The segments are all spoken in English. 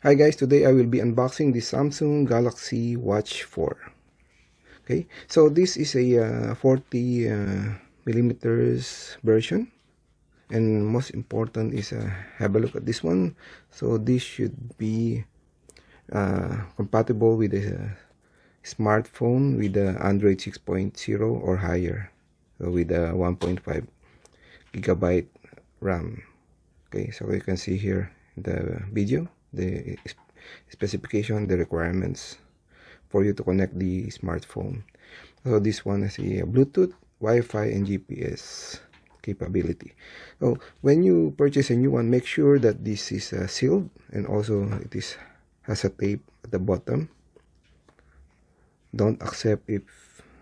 Hi guys, today I will be unboxing the Samsung Galaxy Watch 4. Okay, so this is a 40 millimeters version, and most important is have a look at this one. So this should be compatible with a smartphone with the Android 6.0 or higher, so with a 1.5 gigabyte RAM. Okay, so you can see here the video, the specification, the requirements for you to connect the smartphone. So this one is a Bluetooth, Wi-Fi, and GPS capability. So when you purchase a new one, make sure that this is sealed, and also it has a tape at the bottom. Don't accept if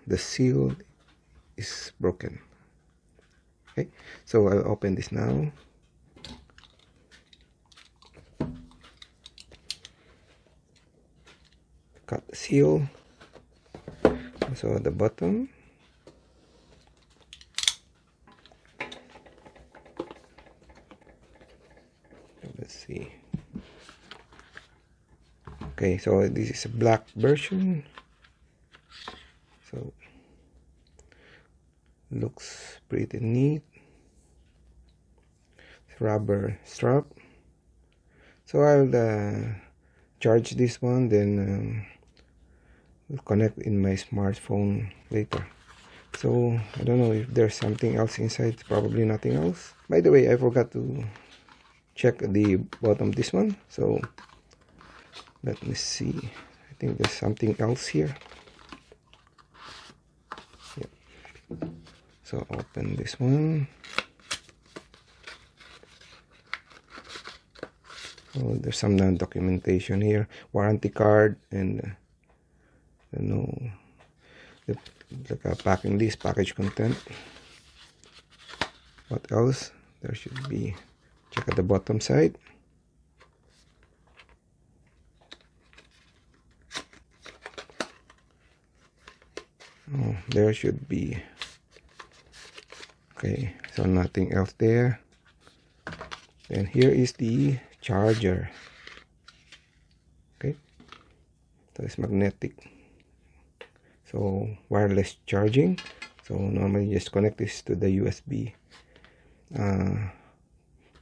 the seal is broken. Okay, so I'll open this now. Cut the seal. So at the bottom, let's see. Okay, so this is a black version. So looks pretty neat. Rubber strap. So I'll charge this one, then we'll connect in my smartphone later. So I don't know if there's something else inside. Probably nothing else. By the way, I forgot to check the bottom of this one, so let me see. I think there's something else here. Yep. So open this one. Oh, there's some documentation here, warranty card, and like a packing list, package content. What else? There should be. Check at the bottom side. Oh, there should be. Okay, so nothing else there. And here is the charger. Okay, so it's magnetic, so wireless charging. So normally just connect this to the USB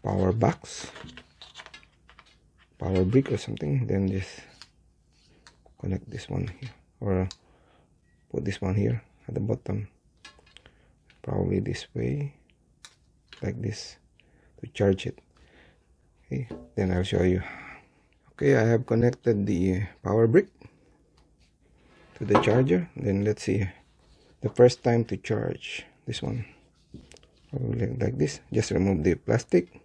power box, power brick or something, then just connect this one here, or put this one here at the bottom, probably this way, like this, to charge it. Okay, then I'll show you. Okay, I have connected the power brick to the charger. Then let's see the first time to charge this one. Probably like this. Just remove the plastic.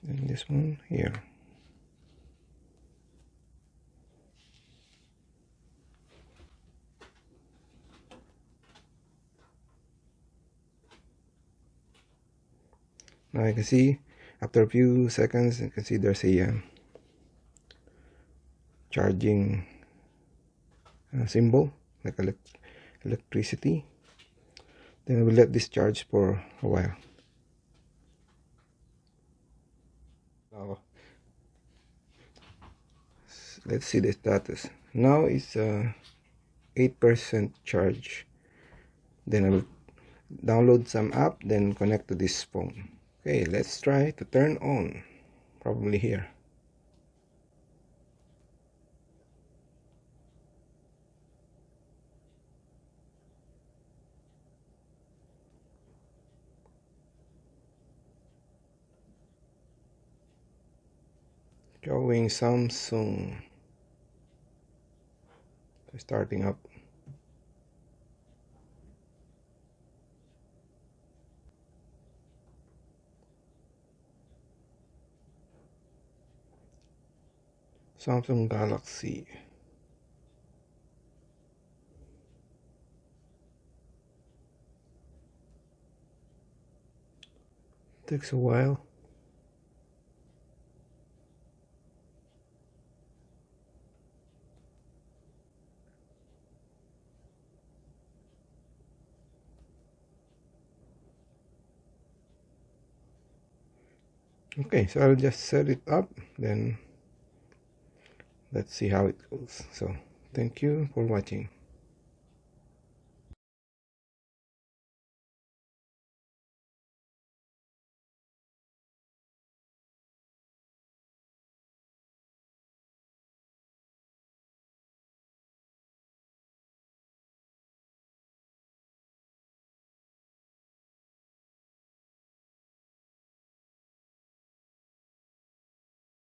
And this one here. Now you can see after a few seconds, you can see there's a charging symbol, like electricity. Then we'll let this charge for a while. Now let's see the status. Now it's 8% charge. Then I will download some app, then connect to this phone. Okay, let's try to turn on. Probably here. Showing Samsung. Starting up. Samsung Galaxy. Takes a while. Okay, so I'll just set it up, then let's see how it goes. So thank you for watching.